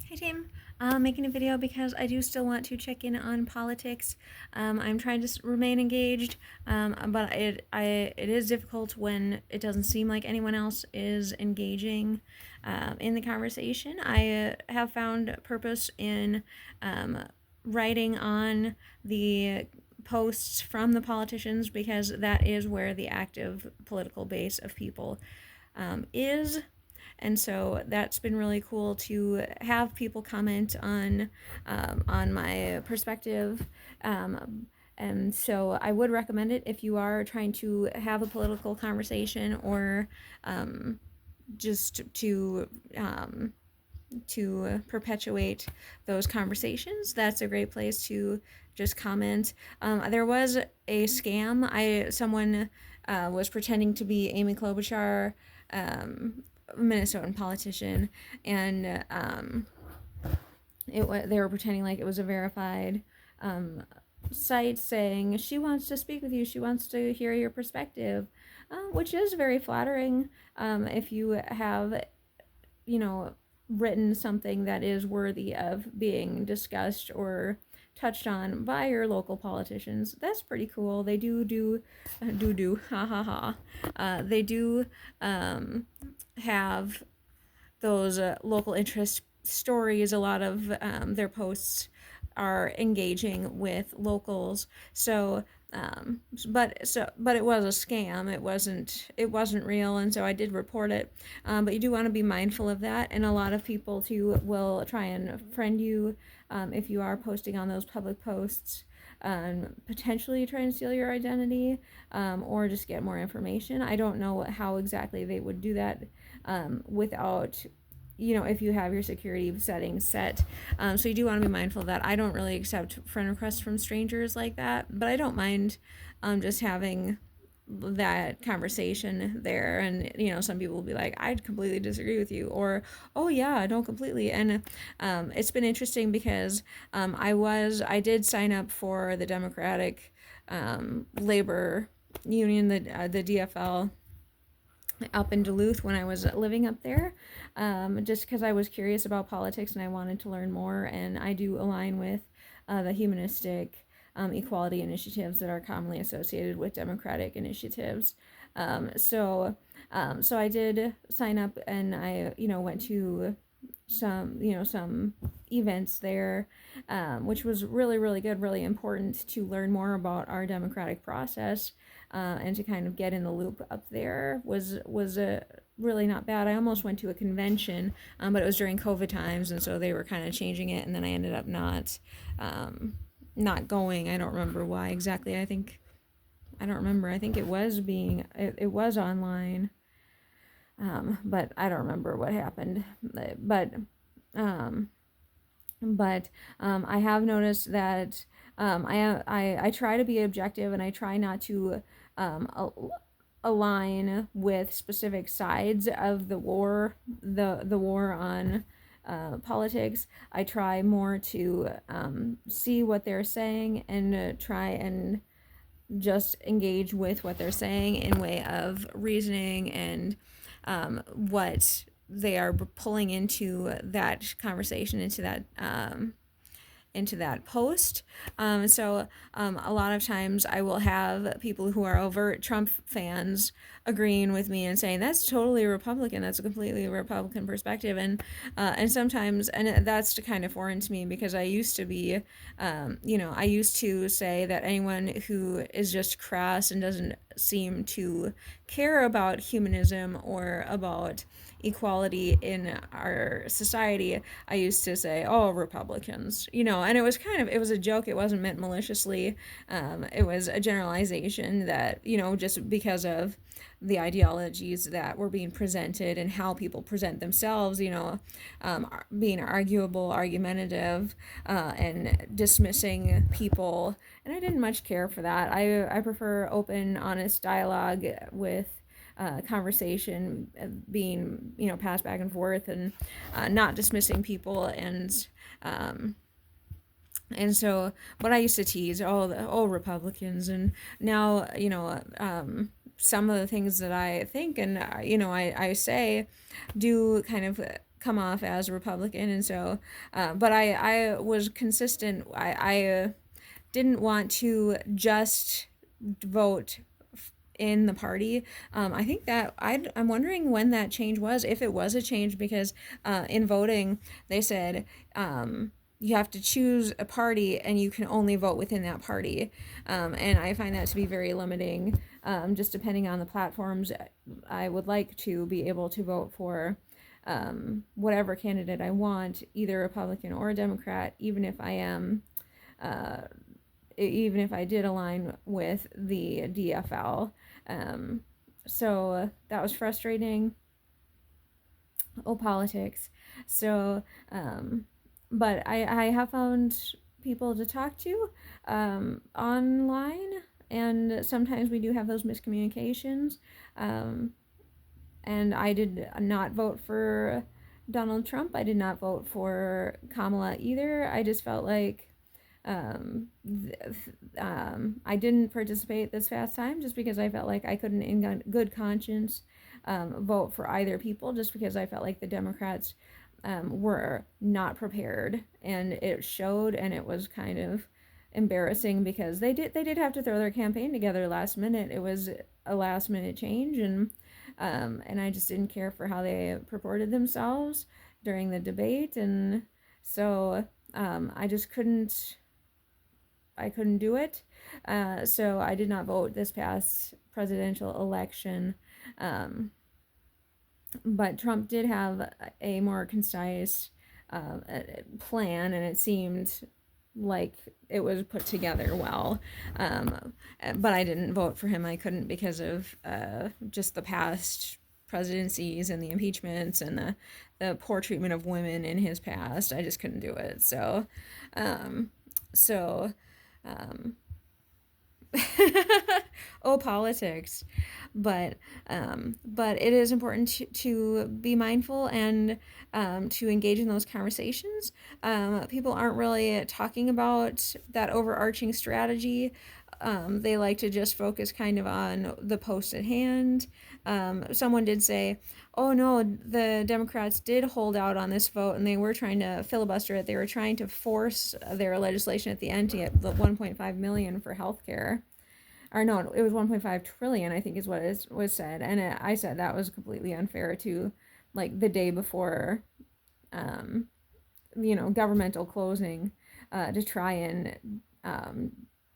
Hi team, I'm making a video because I do still want to check in on politics. I'm trying to remain engaged, but it is difficult when it doesn't seem like anyone else is engaging in the conversation. I have found purpose in writing on the posts from the politicians because that is where the active political base of people is. And so that's been really cool to have people comment on my perspective. And so I would recommend it if you are trying to have a political conversation or just to perpetuate those conversations. That's a great place to just comment. There was a scam. Someone was pretending to be Amy Klobuchar, Minnesotan politician, and they were pretending like it was a verified site saying she wants to speak with you, she wants to hear your perspective, which is very flattering if you have, written something that is worthy of being discussed or touched on by your local politicians. That's pretty cool. They ha ha ha. They do have those local interest stories. A lot of their posts are engaging with locals. But it was a scam. It wasn't real, and so I did report it. But you do want to be mindful of that, and a lot of people too will try and friend you if you are posting on those public posts. Potentially try and steal your identity or just get more information. I don't know how exactly they would do that without, if you have your security settings set. So you do want to be mindful of that. I don't really accept friend requests from strangers like that, but I don't mind just having that conversation there. And some people will be like, I completely disagree with you, or oh yeah, I don't completely. And it's been interesting because I did sign up for the Democratic Labor Union, the DFL, up in Duluth when I was living up there, just because I was curious about politics and I wanted to learn more. And I do align with the humanistic equality initiatives that are commonly associated with democratic initiatives. So I did sign up, and I went to some events there, which was really, really good, really important to learn more about our democratic process, and to kind of get in the loop up there was really not bad. I almost went to a convention, but it was during COVID times, and so they were kind of changing it, and then I ended up not going. I don't remember why exactly. I don't remember. I think it was online, but I don't remember what happened. But I have noticed that I try to be objective, and I try not to align with specific sides of the war, the war on politics. I try more to see what they're saying and try and just engage with what they're saying in way of reasoning and what they are pulling into that conversation, into that post. A lot of times I will have people who are overt Trump fans agreeing with me and saying that's totally Republican. That's a completely Republican perspective, and sometimes, and that's kind of foreign to me because I used to be, I used to say that anyone who is just crass and doesn't seem to care about humanism or about equality in our society, I used to say, oh, Republicans, and it was a joke. It wasn't meant maliciously. It was a generalization that, just because of the ideologies that were being presented and how people present themselves, being argumentative, and dismissing people. And I didn't much care for that. I prefer open, honest dialogue with conversation being passed back and forth, and not dismissing people. And so what I used to tease, Republicans, and now some of the things that I think and I say do kind of come off as a Republican, and so, but I was consistent. I didn't want to just vote in the party. I think that I'm wondering when that change was, if it was a change, because in voting, they said you have to choose a party and you can only vote within that party. And I find that to be very limiting, just depending on the platforms. I would like to be able to vote for whatever candidate I want, either Republican or Democrat, even if I am. Even if I did align with the DFL. So that was frustrating. Oh, politics. So, but I have found people to talk to online, and sometimes we do have those miscommunications. And I did not vote for Donald Trump. I did not vote for Kamala either. I just felt like I didn't participate this past time just because I felt like I couldn't, in good conscience, vote for either people, just because I felt like the Democrats were not prepared, and it showed, and it was kind of embarrassing because they did have to throw their campaign together last minute. It was a last minute change, and I just didn't care for how they purported themselves during the debate, and so I just couldn't. I couldn't do it. So I did not vote this past presidential election. But Trump did have a more concise plan, and it seemed like it was put together well. But I didn't vote for him. I couldn't because of just the past presidencies and the impeachments and the poor treatment of women in his past. I just couldn't do it. Um, so um, oh, politics. But it is important to be mindful and to engage in those conversations. People aren't really talking about that overarching strategy. They like to just focus kind of on the post at hand. Someone did say, oh no, the Democrats did hold out on this vote and they were trying to filibuster it. They were trying to force their legislation at the end to get the 1.5 million for healthcare. Or no, it was 1.5 trillion, I think is what it was said. And I said that was completely unfair to, like, the day before, governmental closing, to try and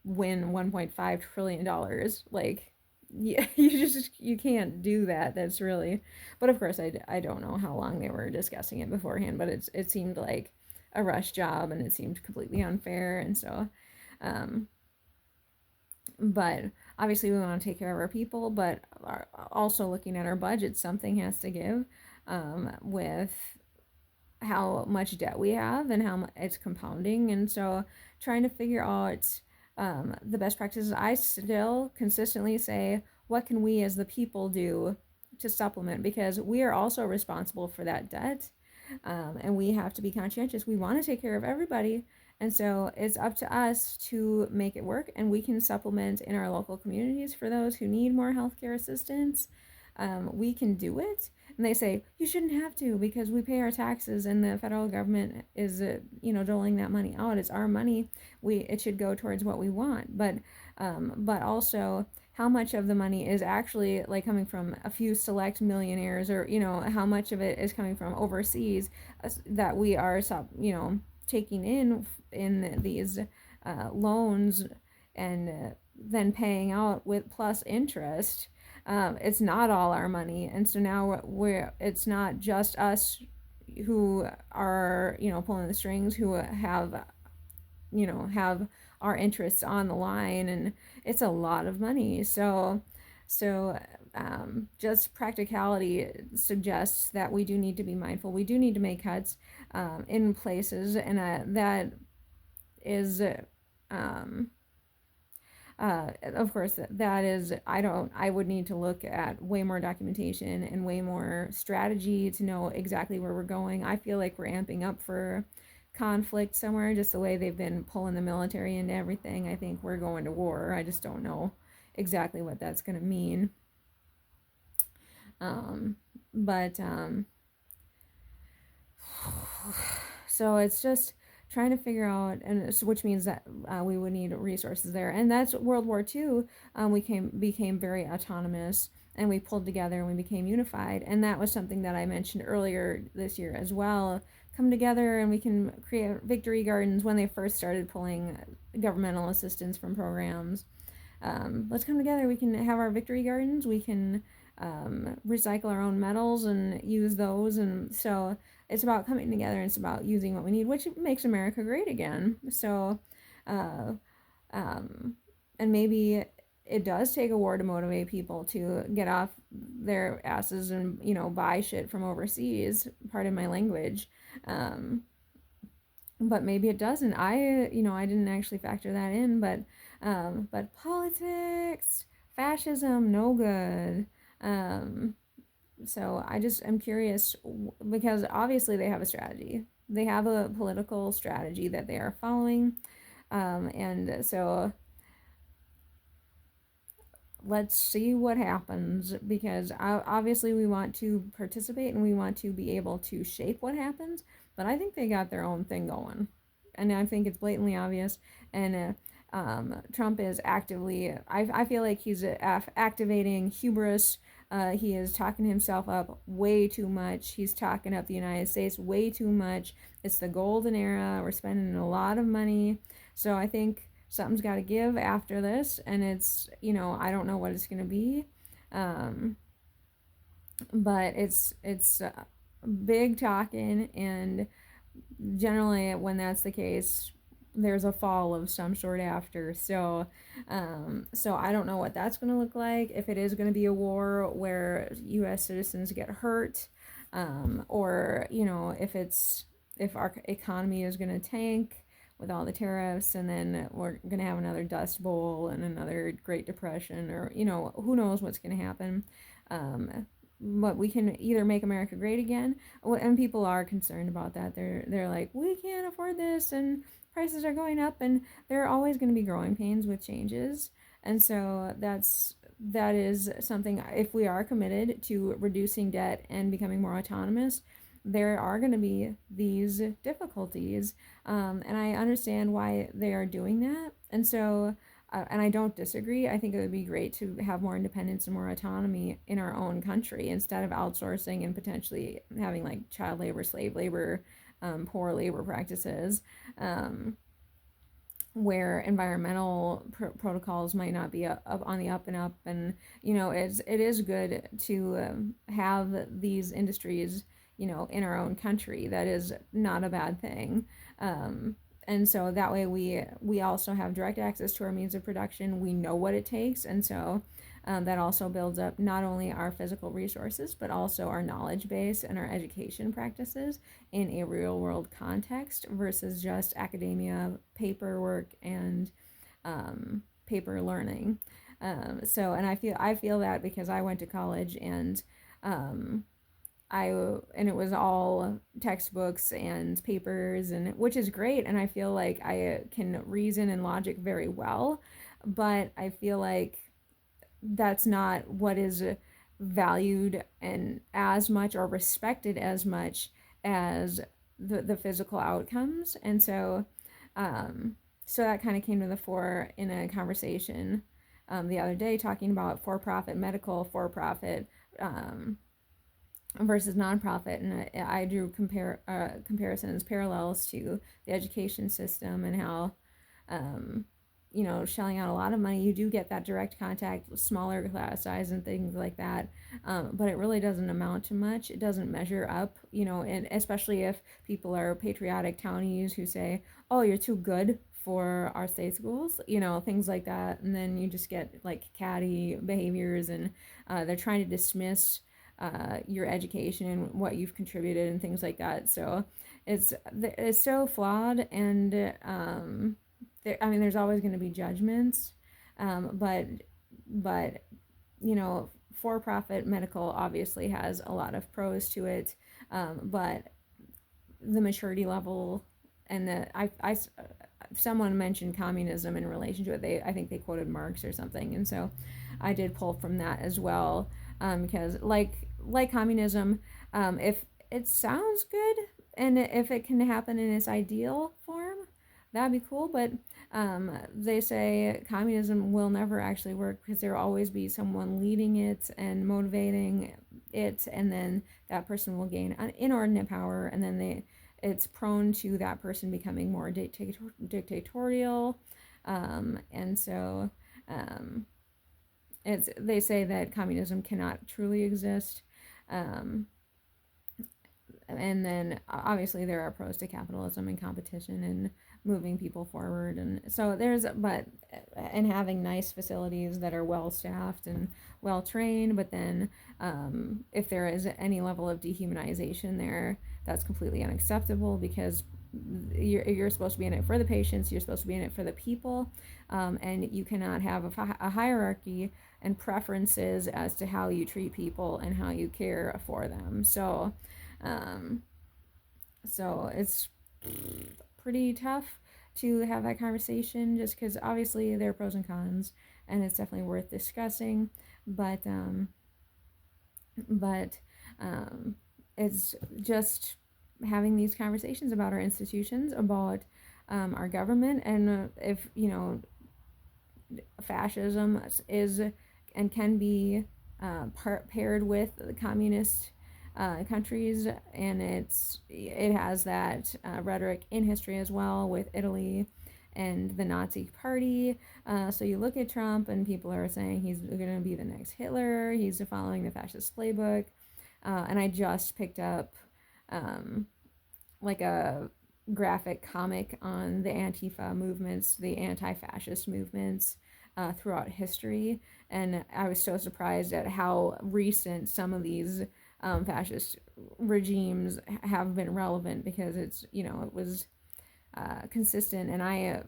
win $1.5 trillion. Like, yeah, you can't do that. That's really, but of course I don't know how long they were discussing it beforehand, but it seemed like a rush job, and it seemed completely unfair. And so but obviously we want to take care of our people, but also looking at our budget, something has to give, with how much debt we have and how it's compounding. And so trying to figure out the best practices. I still consistently say, what can we as the people do to supplement, because we are also responsible for that debt, and we have to be conscientious. We want to take care of everybody, and so it's up to us to make it work, and we can supplement in our local communities for those who need more healthcare assistance. We can do it. And they say, you shouldn't have to because we pay our taxes and the federal government is, doling that money out. It's our money. It should go towards what we want. But also, how much of the money is actually like coming from a few select millionaires, or how much of it is coming from overseas, that we are taking in these loans, and then paying out with plus interest. It's not all our money, and so now it's not just us who are pulling the strings, who have our interests on the line, and it's a lot of money. So just practicality suggests that we do need to be mindful. We do need to make cuts in places, and that is of course, that is, I would need to look at way more documentation and way more strategy to know exactly where we're going. I feel like we're amping up for conflict somewhere, just the way they've been pulling the military into everything. I think we're going to war. I just don't know exactly what that's going to mean. But So it's just trying to figure out, and which means that we would need resources there, and that's World War II. We became very autonomous, and we pulled together and we became unified, and that was something that I mentioned earlier this year as well. Come together and we can create victory gardens when they first started pulling governmental assistance from programs. Let's come together. We can have our victory gardens. We can recycle our own metals and use those. And so it's about coming together and it's about using what we need, which makes America great again. So, uh, um, and maybe it does take a war to motivate people to get off their asses and, buy shit from overseas. Pardon my language. Um, but maybe it doesn't. I didn't actually factor that in, but politics, fascism, no good. Um, so I'm curious because obviously they have a strategy. They have a political strategy that they are following, and so let's see what happens because obviously we want to participate and we want to be able to shape what happens, but I think they got their own thing going, and I think it's blatantly obvious. And Trump is actively, I feel like he's activating hubris. He is talking himself up way too much. He's talking up the United States way too much. It's the golden era. We're spending a lot of money. So I think something's got to give after this, and it's, I don't know what it's going to be. Um, but it's big talking, and generally when that's the case, there's a fall of some sort after. So I don't know what that's going to look like, if it is going to be a war where US citizens get hurt, or if our economy is going to tank with all the tariffs, and then we're going to have another dust bowl and another Great Depression, or who knows what's going to happen. But we can either make America great again, and people are concerned about that. They're like, we can't afford this, and prices are going up, and there are always going to be growing pains with changes. And so that is something. If we are committed to reducing debt and becoming more autonomous, there are going to be these difficulties, and I understand why they are doing that. And so and I don't disagree. I think it would be great to have more independence and more autonomy in our own country instead of outsourcing and potentially having like child labor, slave labor, poor labor practices, where environmental protocols might not be up on the up and up. And it is good to have these industries in our own country. That is not a bad thing. And so that way we also have direct access to our means of production. We know what it takes, and so that also builds up not only our physical resources but also our knowledge base and our education practices in a real world context versus just academia, paperwork, and paper learning. And I feel that because I went to college, and um, and it was all textbooks and papers, and which is great, and I feel like I can reason and logic very well, but I feel like that's not what is valued and as much or respected as much as the physical outcomes. And so that kind of came to the fore in a conversation the other day, talking about for-profit medical, for-profit versus nonprofit, and I drew comparisons, parallels to the education system, and how shelling out a lot of money, you do get that direct contact with smaller class size and things like that, but it really doesn't amount to much. It doesn't measure up, and especially if people are patriotic townies who say, oh, you're too good for our state schools, things like that, and then you just get like catty behaviors, and they're trying to dismiss your education and what you've contributed and things like that. So it's so flawed, and there's always going to be judgments, but for-profit medical obviously has a lot of pros to it, but the maturity level and someone mentioned communism in relation to it. I think they quoted Marx or something, and so I did pull from that as well, because like communism, if it sounds good and if it can happen in its ideal form, that'd be cool. But they say communism will never actually work because there will always be someone leading it and motivating it, and then that person will gain an inordinate power, and then it's prone to that person becoming more dictatorial, and so um, they say that communism cannot truly exist. Um, and then obviously there are pros to capitalism and competition and moving people forward, and so there's but and having nice facilities that are well staffed and well trained. But then if there is any level of dehumanization there, that's completely unacceptable, because you're supposed to be in it for the patients, you're supposed to be in it for the people, and you cannot have a hierarchy and preferences as to how you treat people and how you care for them. Um, so it's pretty tough to have that conversation, just because obviously there are pros and cons, and it's definitely worth discussing. But but um, it's just having these conversations about our institutions, about our government, and if fascism is and can be paired with the communist countries, and it has that rhetoric in history as well, with Italy and the Nazi Party. So you look at Trump, and people are saying he's going to be the next Hitler. He's following the fascist playbook. And I just picked up like a graphic comic on the Antifa movements, the anti-fascist movements throughout history, and I was so surprised at how recent some of these fascist regimes have been relevant, because it was consistent, and I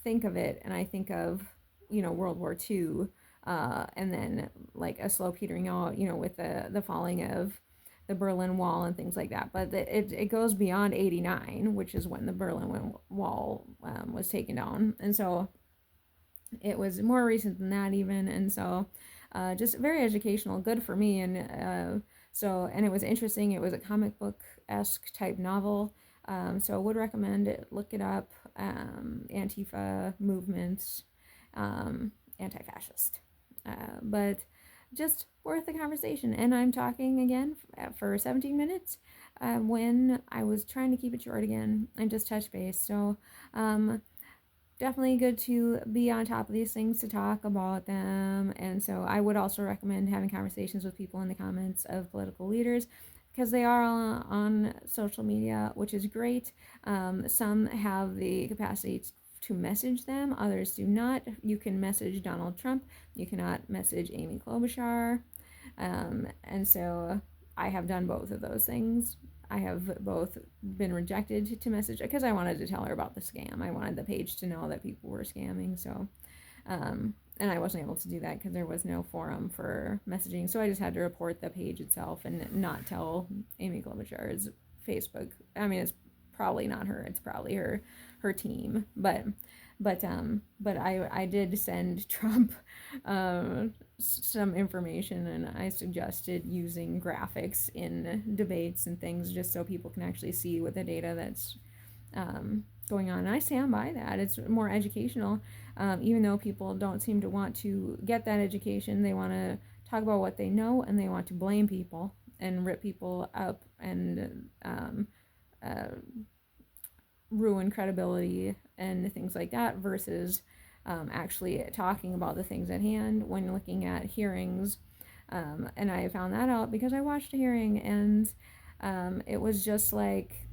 think of it, and I think of World War II, and then like a slow petering out, with the falling of the Berlin Wall and things like that. But it goes beyond 89, which is when the Berlin Wall was taken down. And so it was more recent than that even. And so just very educational, good for me. And and it was interesting. It was a comic book-esque type novel. So I would recommend it. Look it up. Antifa movements, anti-fascist. But just worth the conversation. And I'm talking again for 17 minutes when I was trying to keep it short again and just touch base. So definitely good to be on top of these things, to talk about them. And so I would also recommend having conversations with people in the comments of political leaders, because they are on social media, which is great. Some have the capacity to message them, others do not. You can message Donald Trump, you cannot message Amy Klobuchar. And so I have done both of those things. I have both been rejected to message, because I wanted to tell her about the scam. I wanted the page to know that people were scamming. So, and I wasn't able to do that because there was no forum for messaging. So I just had to report the page itself and not tell Amy Klobuchar's Facebook. I mean, it's probably not her. It's probably her team. But I did send Trump some information, and I suggested using graphics in debates and things, just so people can actually see what the data that's going on. And I stand by that. It's more educational, even though people don't seem to want to get that education. They want to talk about what they know, and they want to blame people and rip people up and ruin credibility and things like that, versus actually talking about the things at hand when looking at hearings. And I found that out because I watched a hearing, and it was just like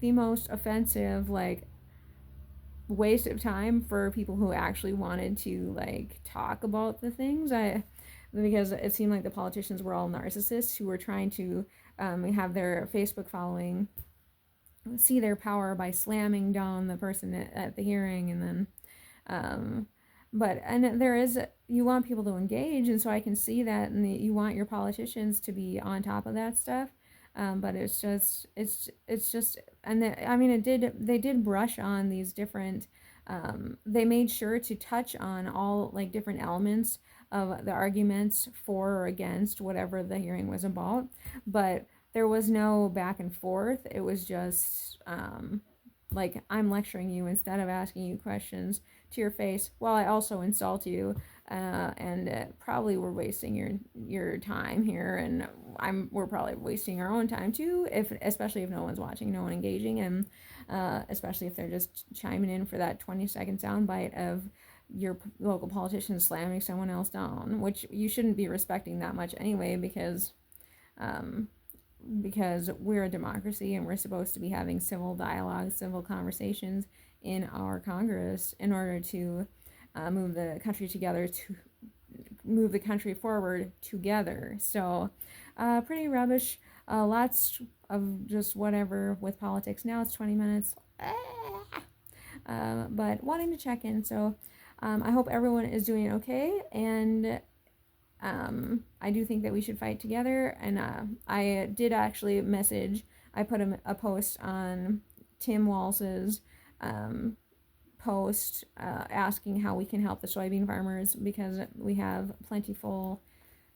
the most offensive, like, waste of time for people who actually wanted to like talk about the things. Because it seemed like the politicians were all narcissists who were trying to have their Facebook following see their power by slamming down the person at the hearing. And then and there is, you want people to engage, and so I can see that, and you want your politicians to be on top of that stuff. But it's just, and I mean, they did brush on these different, they made sure to touch on all like different elements of the arguments for or against whatever the hearing was about. But there was no back and forth. It was just like I'm lecturing you instead of asking you questions to your face, while I also insult you, and probably we're wasting your time here, and we're probably wasting our own time too, if especially if no one's watching, no one engaging, and especially if they're just chiming in for that 20-second soundbite of your local politician slamming someone else down, which you shouldn't be respecting that much anyway, um, because we're a democracy and we're supposed to be having civil dialogue, civil conversations in our Congress in order to move the country together, to move the country forward together. So, pretty rubbish. Lots of just whatever with politics. Now it's 20 minutes. But wanting to check in. So, I hope everyone is doing okay, and I do think that we should fight together. And I did actually message, I put a post on Tim Walz's post asking how we can help the soybean farmers, because we have plentiful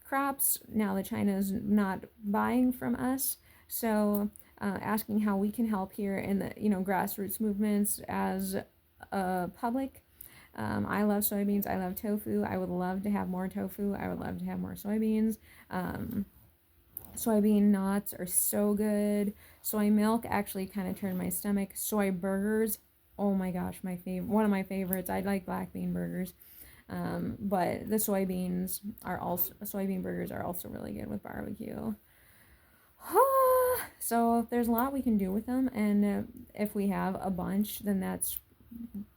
crops now that China's not buying from us. So asking how we can help here in the grassroots movements as a public. I love soybeans. I love tofu. I would love to have more tofu. I would love to have more soybeans. Soybean nuts are so good. Soy milk actually kind of turned my stomach. Soy burgers, oh my gosh, one of my favorites. I like black bean burgers, but the soybean burgers are also really good with barbecue. So there's a lot we can do with them, and if we have a bunch, then that's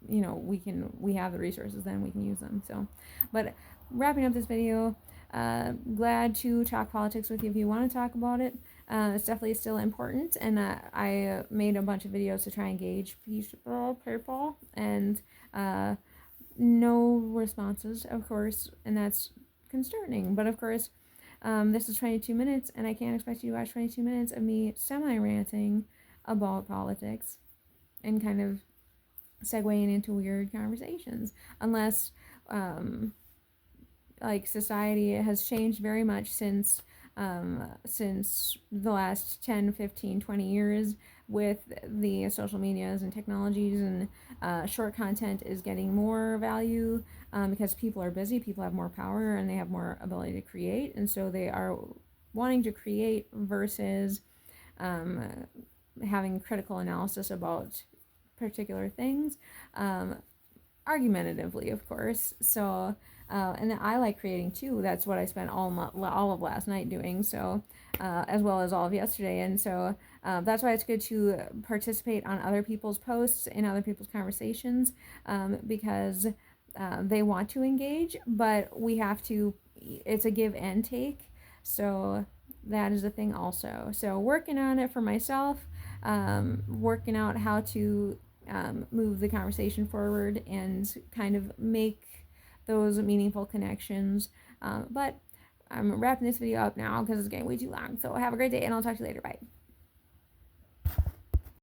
we have the resources, then we can use them. So, but wrapping up this video, glad to talk politics with you if you want to talk about it. It's definitely still important, and I made a bunch of videos to try and gauge people, and no responses, of course, and that's concerning. But of course, this is 22 minutes, and I can't expect you to watch 22 minutes of me semi-ranting about politics and kind of segueing into weird conversations, unless like society has changed very much since the last 10, 15, 20 years with the social medias and technologies, and short content is getting more value because people are busy, people have more power, and they have more ability to create, and so they are wanting to create versus having critical analysis about particular things, argumentatively, of course. So, and I like creating too. That's what I spent all of last night doing. So, as well as all of yesterday. And so that's why it's good to participate on other people's posts and other people's conversations, because they want to engage, but we have to. It's a give and take. So that is a thing also. So working on it for myself, working out how to move the conversation forward and kind of make those meaningful connections. But I'm wrapping this video up now because it's getting way too long. So have a great day, and I'll talk to you later. Bye.